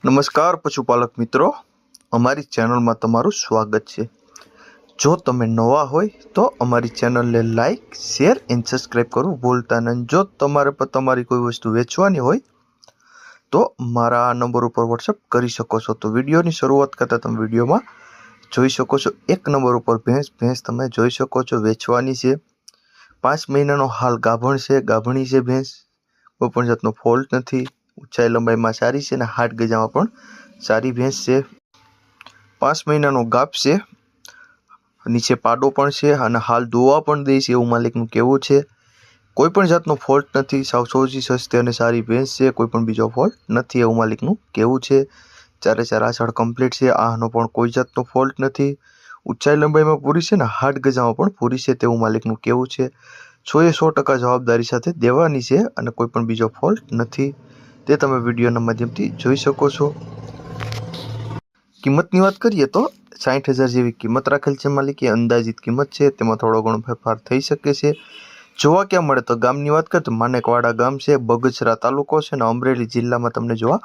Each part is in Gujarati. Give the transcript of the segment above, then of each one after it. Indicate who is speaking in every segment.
Speaker 1: નમસ્કાર પશુપાલક મિત્રો, અમારી ચેનલમાં તમારું સ્વાગત છે। જો તમે નવા હોય તો અમારી ચેનલને લાઈક, શેર એન્ડ સબસ્ક્રાઈબ કરવું ભૂલતા નહીં। જો તમારી કોઈ વસ્તુ વેચવાની હોય તો મારા આ નંબર ઉપર વોટ્સઅપ કરી શકો છો। તો વિડીયોની શરૂઆત કરતાં તમે વિડીયોમાં જોઈ શકો છો, એક નંબર ઉપર ભેંસ તમે જોઈ શકો છો વેચવાની છે। 5 મહિનાનો હાલ ગાભણ છે, ગાભણી છે ભેંસ, કોઈ પણ જાતનો ફોલ્ટ નથી, ઊંચાઈ લંબાઈમાં સારી છે અને હાટ ગજામાં પણ સારી ભેંસ છે। 5 મહિનાનો ગાભ છે, નીચે પાડો પણ છે અને હાલ દોવા પણ દે છે એવું માલિકનું કહેવું છે। કોઈ પણ જાતનો ફોલ્ટ નથી, સાવ સોજી સસ્તી અને સારી ભેંસ છે, કોઈ પણ બીજો ફોલ્ટ નથી એવું માલિકનું કહેવું છે। ચારે ચાર આછળ કમ્પ્લીટ છે, આનો પણ કોઈ જાતનો ફોલ્ટ નથી, ઊંચાઈ લંબાઈમાં પૂરી છે ને હાટ ગજામાં પણ પૂરી છે તેવું માલિકનું કહેવું છે। 100% જવાબદારી સાથે દેવાની છે અને કોઈ પણ બીજો ફોલ્ટ નથી, તે તમે વિડીયોના માધ્યમથી જોઈ શકો છો। કિંમતની વાત કરીએ તો 60,000 જેવી કિંમત રાખેલ છે માલિકે, અંદાજિત કિંમત છે, તેમાં થોડો ઘણો ફેરફાર થઈ શકે છે। જોવા ક્યાં મળે તો ગામની વાત કરીએ તો માનેકવાડા ગામ છે, બગસરા તાલુકો છે અને અમરેલી જિલ્લામાં તમને જોવા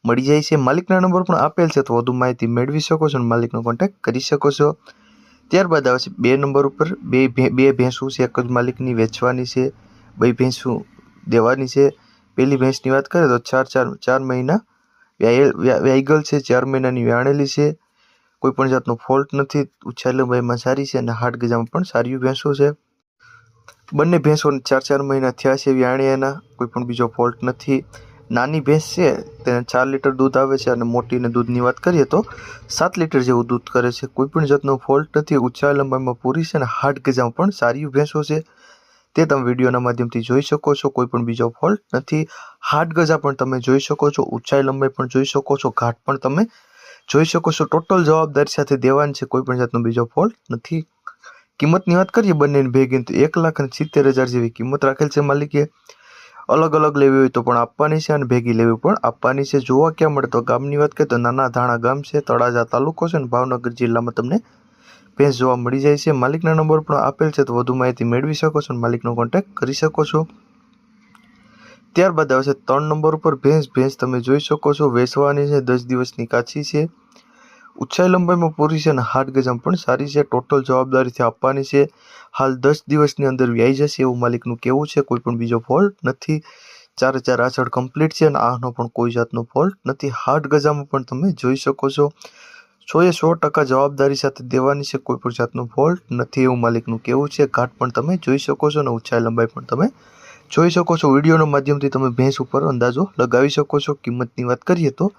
Speaker 1: મળી જાય છે। માલિકના નંબર પણ આપેલ છે, તો વધુ માહિતી મેળવી શકો છો અને માલિકનો કોન્ટેક્ટ કરી શકો છો। ત્યારબાદ આવે છે 2 નંબર ઉપર બે ભેંસું છે, એક જ માલિકની વેચવાની છે, 2 ભેંસું દેવાની છે। પહેલી ભેંસની વાત કરીએ તો 4 મહિના વ્યાયગલ છે, 4 મહિનાની વ્યાણેલી છે, કોઈ પણ જાતનો ફોલ્ટ નથી, ઊંચાઈ લંબાઈમાં સારી છે અને હાટ ગજામાં પણ સારી ભેંસો છે। બંને ભેંસોને 4 મહિના થયા છે વ્યાણ્યાના, કોઈ પણ બીજો ફોલ્ટ નથી। નાની ભેંસ છે તેને 4 લીટર દૂધ આવે છે અને મોટીને દૂધની વાત કરીએ તો 7 લીટર જેવું દૂધ કરે છે, કોઈ પણ જાતનો ફોલ્ટ નથી, ઊંચાઈ લંબાઈમાં પૂરી છે અને હાટ ગજામાં પણ સારી ભેંસો છે, તે તમે વિડીયોના માધ્યમથી જોઈ શકો છો, કોઈ પણ બીજો ફોલ્ટ નથી। હાટ ગજા પણ તમે જોઈ શકો છો, ઊંચાઈ લંબાઈ પણ જોઈ શકો છો, ઘાટ પણ તમે જોઈ શકો છો, ટોટલ જવાબદારી સાથે દેવાની છે, કોઈ પણ જાતનો બીજો ફોલ્ટ નથી। કિંમતની વાત કરીએ બંનેની ભેગી તો 1,70,000 જેવી કિંમત રાખેલ છે માલિકે। અલગ અલગ લેવી હોય તો પણ આપવાની છે અને ભેગી લેવી પણ આપવાની છે। જોવા ક્યાં મળે તો ગામની વાત કરીએ તો નાના ધાણા ગામ છે, તળાજા તાલુકો છે અને ભાવનગર જિલ્લામાં તમને ભેંસ જોવા મળી જાય છે। માલિકના નંબર પણ આપેલ છે, તો વધુ માહિતી મેળવી શકો છો અને માલિકનો કોન્ટેક્ટ કરી શકો છો। ત્યારબાદ આવશે 3 નંબર ઉપર ભેંસ તમે જોઈ શકો છો વેચવાની છે, 10 દિવસની કાચી છે, ઊંચાઈ લંબાઈમાં પૂરી છે અને હાટ ગજામાં પણ સારી છે, ટોટલ જવાબદારીથી આપવાની છે, હાલ 10 દિવસની અંદર વ્યાઈ જશે એવું માલિકનું કહેવું છે, કોઈ પણ બીજો ફોલ્ટ નથી, ચારે ચાર આછળ કમ્પ્લીટ છે અને આનો પણ કોઈ જાતનો ફોલ્ટ નથી। હાટ ગજામાં પણ તમે જોઈ શકો છો, 100% જવાબદારી સાથે દેવાની છે, કોઈ પણ જાતનો ફોલ્ટ નથી એવું માલિકનું કહેવું છે। ઘાટ પણ તમે જોઈ શકો છો અને ઊંચાઈ લંબાઈ પણ તમે જોઈ શકો છો। વિડીયોના માધ્યમથી તમે ભેંસ ઉપર અંદાજો લગાવી શકો છો। કિંમતની વાત કરીએ તો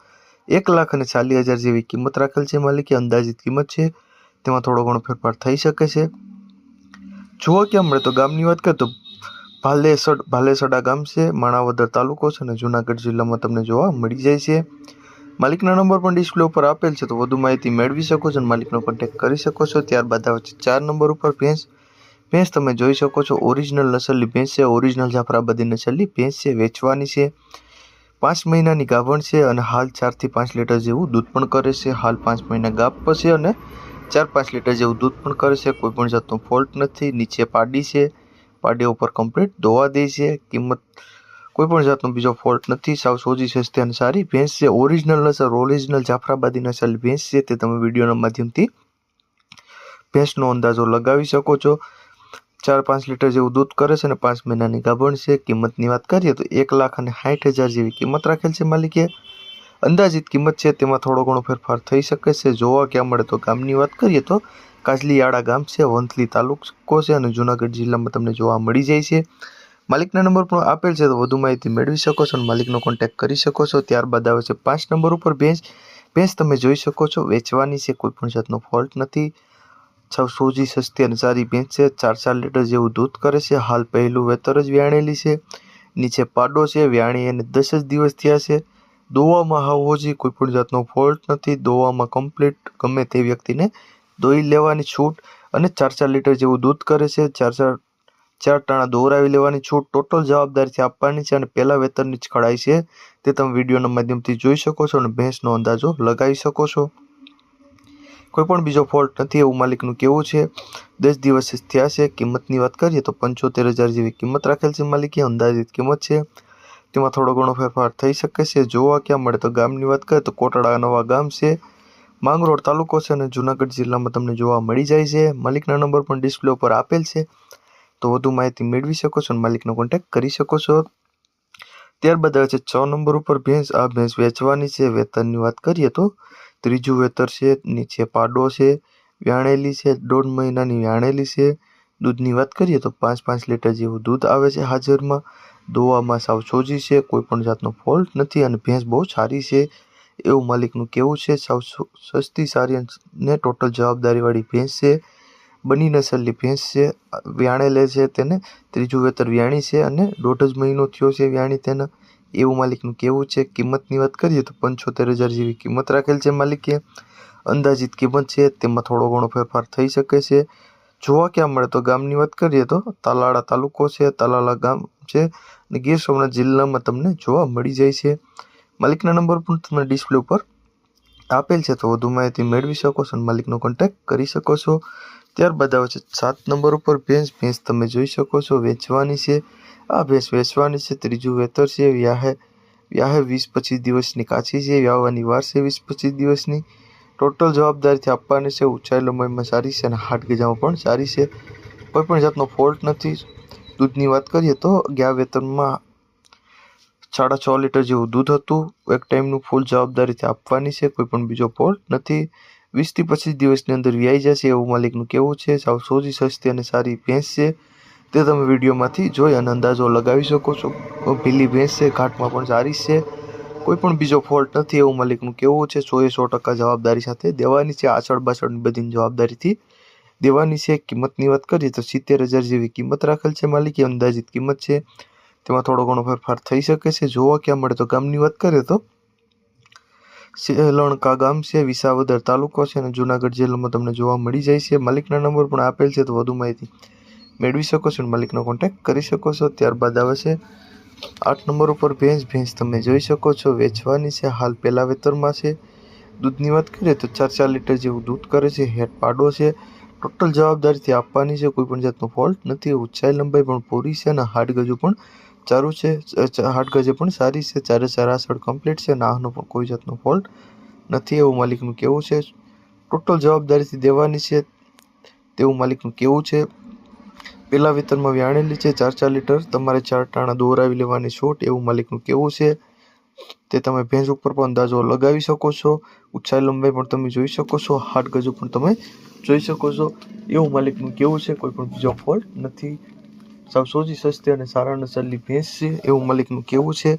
Speaker 1: 1,40,000 જેવી કિંમત રાખેલ છે માલિકે, અંદાજિત કિંમત છે, તેમાં થોડો ઘણો ફેરફાર થઈ શકે છે। જોવા ક્યાં મળે તો ગામની વાત કરીએ તો ભાલેસડા ગામ છે, માણાવદર તાલુકો છે અને જુનાગઢ જિલ્લામાં તમને જોવા મળી જાય છે। માલિકના નંબર પણ ડિસ્પ્લે ઉપર આપેલ છે, તો વધુ માહિતી મેળવી શકો છો અને માલિકનો કોન્ટેક્ટ કરી શકો છો। ત્યારબાદ આવે છે 4 નંબર ઉપર ભેંસ તમે જોઈ શકો છો, ઓરિજિનલ નસલની ભેંસ છે, ઓરિજિનલ જાફરાબાદી નસલની ભેંસ છે, વેચવાની છે, 5 મહિનાની ગાભણ છે અને હાલ 4 થી 5 લીટર જેવું દૂધ પણ કરે છે। હાલ 5 મહિના ગાભ પછી અને 4-5 લીટર જેવું દૂધ પણ કરે છે, કોઈ પણ જાતનો ફોલ્ટ નથી, નીચે પાડી છે, પાડી ઉપર કમ્પ્લીટ દોવા દે છે, કિંમત કોઈ પણ જાતનો બીજો ફોલ્ટ નથી, સાવ સોજી સસ્તી અને સારી ભેંસ છે, ઓરિજિનલ નસલ, ઓરિજિનલ જાફરાબાદી નસલની ભેંસ છે, તે તમે વિડીયોના માધ્યમથી ભેંસનો અંદાજો લગાવી શકો છો। 4-5 લીટર જેવું દૂધ કરે છે અને 5 મહિનાની ગાભણ છે। કિંમતની વાત કરીએ તો 1,60,000 જેવી કિંમત રાખેલ છે માલિકે, અંદાજિત કિંમત છે, તેમાં થોડો ઘણો ફેરફાર થઈ શકે છે। જોવા ક્યાં મળે તો ગામની વાત કરીએ તો કાજલીયાળા ગામ છે, વંથલી તાલુકો છે અને જુનાગઢ જિલ્લામાં તમને જોવા મળી જાય છે। માલિકના નંબર પણ આપેલ છે, તો વધુ માહિતી મેળવી શકો છો અને માલિકનો કોન્ટેક્ટ કરી શકો છો। ત્યારબાદ આવે છે 5 નંબર ઉપર ભેંસ તમે જોઈ શકો છો વેચવાની છે, કોઈ પણ જાતનો ફોલ્ટ નથી, સાવ સોજી સસ્તી અને સારી ભેંસ છે, 4 લીટર જેવું દૂધ કરે છે, હાલ પહેલું વેતર જ વ્યાણેલી છે, નીચે પાડો છે, વ્યાણી અને 10 જ દિવસ થયા છે, દોવામાં હાવોજી, કોઈ પણ જાતનો ફોલ્ટ નથી, દોવામાં કમ્પ્લીટ, ગમે તે વ્યક્તિને દોઈ લેવાની છૂટ અને 4 લીટર જેવું દૂધ કરે છે, 4 ટાણા દોરાવી લેવાની છૂટ, ટોટલ જવાબદારીથી આપવાની છે અને પહેલા વેતરની જ ખડાઈ છે, તે તમે વિડીયોના માધ્યમથી જોઈ શકો છો અને ભેંસનો અંદાજો લગાવી શકો છો। કોઈ પણ બીજો ફોલ્ટ નથી એવું માલિકનું કહેવું છે, 10 દિવસ થયા છે। કિંમતની વાત કરીએ તો 75,000 જેવી કિંમત રાખેલ છે માલિકે, અંદાજિત કિંમત છે, તેમાં થોડો ઘણો ફેરફાર થઈ શકે છે। જોવા ક્યાં મળે તો ગામની વાત કરીએ તો કોટડા નવા ગામ છે, માંગરોળ તાલુકો છે અને જૂનાગઢ જિલ્લામાં તમને જોવા મળી જાય છે। માલિકના નંબર પણ ડિસ્પ્લે ઉપર આપેલ છે, તો વધુ માહિતી મેળવી શકો છો અને માલિકનો કોન્ટેક્ટ કરી શકો છો। ત્યારબાદ આવે છે 6 નંબર ઉપર ભેંસ। આ ભેંસ વેચવાની છે। વેતરની વાત કરીએ તો ત્રીજું વેતર છે, નીચે પાડો છે, વ્યાણેલી છે, 1.5 મહિનાની વ્યાણેલી છે। દૂધની વાત કરીએ તો 5 લીટર જેવું દૂધ આવે છે હાજરમાં। દોવામાં સાવ સોજી છે, કોઈ પણ જાતનો ફોલ્ટ નથી અને ભેંસ બહુ સારી છે એવું માલિકનું કહેવું છે। સાવ સસ્તી, સારી અને ટોટલ જવાબદારીવાળી ભેંસ છે। બની નસલની ભેંસ છે, વ્યાણેલે છે તેને, ત્રીજું વેતર વ્યાણી છે અને 1.5 મહિનો થયો છે વ્યાણી તેના એવું માલિકનું કહેવું છે। કિંમતની વાત કરીએ તો 75,000 જેવી કિંમત રાખેલ છે માલિકે। અંદાજિત કિંમત છે, તેમાં થોડો ઘણો ફેરફાર થઈ શકે છે। જોવા ક્યાં મળે તો ગામની વાત કરીએ તો તાલાળા તાલુકો છે, તાલાળા ગામ છે અને ગીર સોમનાથ જિલ્લામાં તમને જોવા મળી જાય છે। માલિકના નંબર પણ તમને ડિસ્પ્લે ઉપર આપેલ છે, તો વધુ માહિતી મેળવી શકો છો અને માલિકનો કોન્ટેક્ટ કરી શકો છો। ત્યારબાદ આવે છે 7 નંબર ઉપર ભેંસ। ભેંસ તમે જોઈ શકો છો વેચવાની છે। આ ભેંસ વેચવાની છે, ત્રીજું વેતર છે, વ્યાહે 20-25 દિવસની કાચી છે, વ્યાવાની વાર છે 20-25 દિવસની। ટોટલ જવાબદારીથી આપવાની છે। ઊંચાઈ લંબાઈમાં સારી છે અને હાટ ગજામાં પણ સારી છે, કોઈ પણ જાતનો ફોલ્ટ નથી। દૂધની વાત કરીએ તો ગયા વેતરમાં 6.5 લીટર જેવું દૂધ હતું। એક ટાઈમનું ફૂલ જવાબદારીથી આપવાની છે, કોઈ પણ બીજો ફોલ્ટ નથી। 20-25 દિવસની અંદર વ્યાઈ જશે એવું માલિકનું કહેવું છે। સાવ સોજી, સસ્તી અને સારી ભેંસ છે, તે તમે વિડીયોમાંથી જોઈ અને અંદાજો લગાવી શકો છો। ભીલી ભેંસ છે, ઘાટમાં પણ સારી છે, કોઈ પણ બીજો ફોલ્ટ નથી એવું માલિકનું કહેવું છે। 100% જવાબદારી સાથે દેવાની છે, આછળ બાછળની બધી જવાબદારીથી દેવાની છે। કિંમતની વાત કરીએ તો 70,000 જેવી કિંમત રાખેલ છે માલિકે। અંદાજિત કિંમત છે, તેમાં થોડો ઘણો ફેરફાર થઈ શકે છે। જોવા ક્યાં મળે તો ગામની વાત કરીએ તો સેલણકા ગામ છે, વિસાવદર તાલુકો છે અને જૂનાગઢ જિલ્લામાં તમને જોવા મળી જાય છે। માલિકના નંબર પણ આપેલ છે, તો વધુ માહિતી મેળવી શકો છો અને માલિકનો કોન્ટેક્ટ કરી શકો છો। ત્યારબાદ આવે છે 8 નંબર ઉપર ભેંસ। ભેંસ તમે જોઈ શકો છો વેચવાની છે, હાલ પહેલા વેતરમાં છે। દૂધની વાત કરીએ તો 4 લીટર જેવું દૂધ કરે છે, હેઠ પાડો છે, ટોટલ જવાબદારીથી આપવાની છે, કોઈ પણ જાતનો ફોલ્ટ નથી। ઊંચાઈ લંબાઈ પણ પૂરી છે અને હાડ ગજુ પણ સારું છે, હાડ ગજે પણ સારી છે, ચારે ચાર આસળ કમ્પ્લીટ છે, નાહનો પણ કોઈ જાતનો ફોલ્ટ નથી એવું માલિકનું કહેવું છે। ટોટલ જવાબદારીથી દેવાની છે તેવું માલિકનું કહેવું છે। પહેલા વેતરમાં વ્યાણેલી છે, 4 લીટર, તમારે 4 ટાણા દોરાવી લેવાની છૂટ એવું માલિકનું કહેવું છે। તે તમે ભેંસ ઉપર પણ અંદાજો લગાવી શકો છો। ઊંચાઈ લંબાઈ પણ તમે જોઈ શકો છો, હાડ ગજુ પણ તમે જોઈ શકો છો એવું માલિકનું કહેવું છે, કોઈ પણ બીજો ફોલ્ટ નથી। સાવ સોજી, સસ્તી અને સારા નસલની ભેંસ છે એવું માલિકનું કહેવું છે।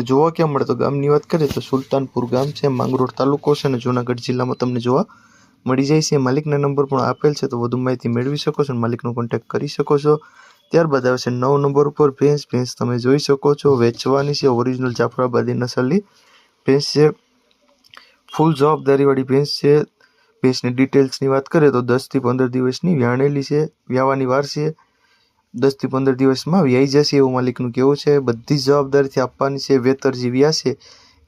Speaker 1: જોવા ક્યાં મળે તો ગામની વાત કરીએ તો સુલતાનપુર ગામ છે, માંગરોળ તાલુકો છે અને જૂનાગઢ જિલ્લામાં તમને જોવા મળી જાય છે। માલિકના નંબર પણ આપેલ છે, તો વધુ માહિતી મેળવી શકો છો અને માલિકનો કોન્ટેક્ટ કરી શકો છો। ત્યારબાદ આવે છે 9 નંબર ઉપર ભેંસ। ભેંસ તમે જોઈ શકો છો વેચવાની છે, ઓરિજિનલ જાફરાબાદી નસલની ભેંસ છે, ફૂલ જવાબદારીવાળી ભેંસ છે। ભેંસની ડિટેલ્સની વાત કરીએ તો 10 થી 15 દિવસની વ્યાણેલી છે, વ્યાવાની વાર છે, 10 થી 15 દિવસમાં વ્યાઈ જશે એવું માલિકનું કહેવું છે। બધી જવાબદારીથી આપવાની છે। વેતર જે વ્યા છે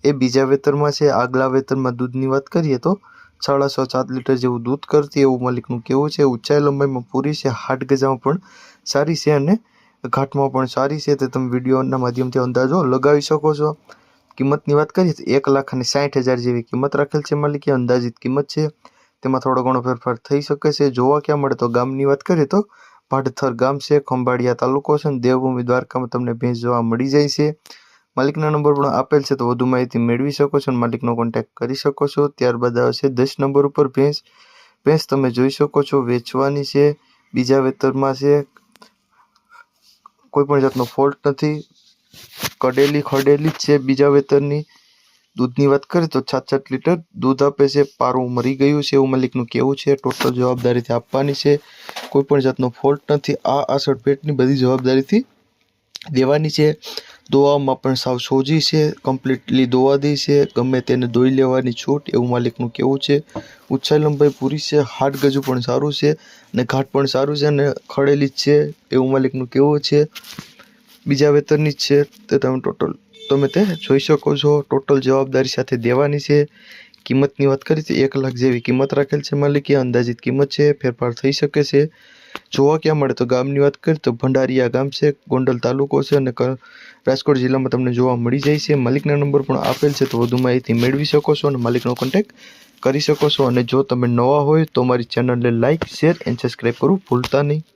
Speaker 1: એ બીજા વેતરમાં છે। આગલા વેતરમાં દૂધની વાત કરીએ તો 6.5-7 લીટર જેવું દૂધ કરતી એવું માલિકનું કહેવું છે। ઊંચાઈ લંબાઈમાં પૂરી છે, હાટ ગજામાં પણ સારી છે અને ઘાટમાં પણ સારી છે, તે તમે વિડીયોના માધ્યમથી અંદાજો લગાવી શકો છો। કિંમતની વાત કરીએ તો 1,60,000 જેવી કિંમત રાખેલ છે માલિકે। અંદાજિત કિંમત છે, તેમાં થોડો ઘણો ફેરફાર થઈ શકે છે। જોવા ક્યાં મળે તો ગામની વાત કરીએ તો ભાડથર ગામ છે, ખંભાળિયા તાલુકો છે અને દેવભૂમિ દ્વારકામાં તમને ભેંસ જોવા મળી જાય છે। માલિકના નંબર પણ આપેલ છે, તો વધુ માહિતી મેળવી શકો છો અને માલિકનો કોન્ટેક્ટ કરી શકો છો। ત્યારબાદ આવે છે 10 નંબર ઉપર ભેંસ। ભેંસ તમે જોઈ શકો છો વેચવાની છે, બીજા વેતરમાં છે, કોઈ પણ જાતનો ફોલ્ટ નથી, કડેલી ખડેલી જ છે બીજા વેતરની। દૂધની વાત કરીએ તો 7 લીટર દૂધ આપે છે, પારું મરી ગયું છે એવું માલિકનું કહેવું છે। ટોટલ જવાબદારીથી આપવાની છે, કોઈ પણ જાતનો ફોલ્ટ નથી। આ આસળ પેટની બધી જવાબદારીથી દેવાની છે। દોવામાં પણ સાવ સોજી છે, કમ્પ્લીટલી દોવા દી છે, ગમે તેને દોઈ લેવાની છૂટ એવું માલિકનું કહેવું છે। ઊંચાઈ લંબાઈ પૂરી છે, હાડ ગજુ પણ સારું છે અને ઘાટ પણ સારું છે અને ખડેલી જ છે એવું માલિકનું કહેવું છે। બીજા વેતરની જ છે, તે તમે તે જોઈ શકો છો। ટોટલ જવાબદારી સાથે દેવાની છે। કિંમતની વાત કરીએ તો 1 લાખ જેવી કિંમત રાખેલ છે માલિકે। અંદાજિત કિંમત છે, ફેરફાર થઈ શકે છે। જોવા ક્યાં મળે તો ગામની વાત કરીએ તો ભંડારીયા ગામ છે, ગોંડલ તાલુકો છે અને રાજકોટ જિલ્લામાં તમને જોવા મળી જાય છે. માલિકના નંબર પણ આપેલ છે, તો વધુ માહિતી મેળવી શકો છો અને માલિકનો કોન્ટેક્ટ કરી શકો છો. અને જો તમે નવા હોય તો મારી ચેનલને લાઇક, શેર એન્ડ સબસ્ક્રાઈબ કરવું ભૂલતા નહીં.